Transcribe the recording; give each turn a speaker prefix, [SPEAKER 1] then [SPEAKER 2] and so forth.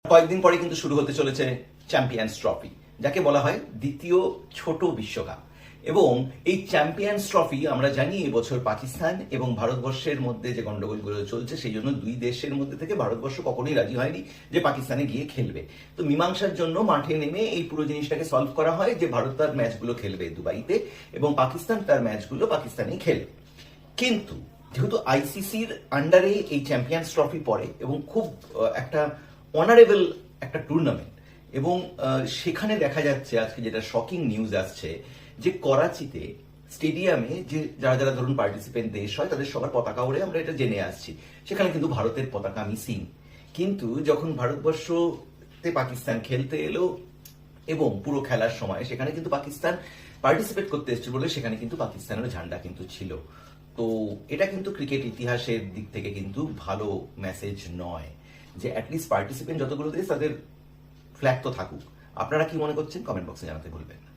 [SPEAKER 1] কয়েকদিন পরে কিন্তু শুরু হতে চলেছে চ্যাম্পিয়ন্স ট্রফি, যাকে বলা হয় দ্বিতীয় ছোট বিশ্বকাপ। এবং এই চ্যাম্পিয়ন্স ট্রফি আমরা জানি এবছর পাকিস্তান এবং ভারতবর্ষের মধ্যে যে গন্ডগোলগুলো চলছে সেই জন্য দুই দেশের মধ্যে থেকে ভারতবর্ষ কখনোই রাজি হয়নি যে পাকিস্তানে গিয়ে খেলবে। তো মীমাংসার জন্য মাঠে নেমে এই পুরো জিনিসটাকে সলভ করা হয় যে ভারত তার ম্যাচগুলো খেলবে দুবাইতে এবং পাকিস্তান তার ম্যাচগুলো পাকিস্তানেই খেলবে। কিন্তু যেহেতু আইসিসির আন্ডারে এই চ্যাম্পিয়ন্স ট্রফি পড়ে এবং খুব একটা অনারেবল একটা টুর্নামেন্ট, এবং সেখানে দেখা যাচ্ছে আজকে যেটা শকিং নিউজ আসছে যে করাচিতে স্টেডিয়ামে যে যারা যারা ধরুন পার্টিসিপেন্ট দেশ হয় তাদের সবার পতাকা ওড়ে, আমরা এটা জেনে আসছি। সেখানে কিন্তু ভারতের পতাকা মিসিং। কিন্তু যখন ভারতবর্ষতে পাকিস্তান খেলতে এলো এবং পুরো খেলার সময় সেখানে কিন্তু পাকিস্তান পার্টিসিপেট করতে এসেছে বলে সেখানে কিন্তু পাকিস্তানের ঝান্ডা কিন্তু ছিল। তো এটা কিন্তু ক্রিকেট ইতিহাসের দিক থেকে কিন্তু ভালো মেসেজ নয় যে অ্যাটলিস্ট পার্টিসিপেন্ট যতগুলো দেশ তাদের ফ্ল্যাগ তো থাকুক। আপনারা কি মনে করছেন কমেন্ট বক্সে জানাতে ভুলবেন না।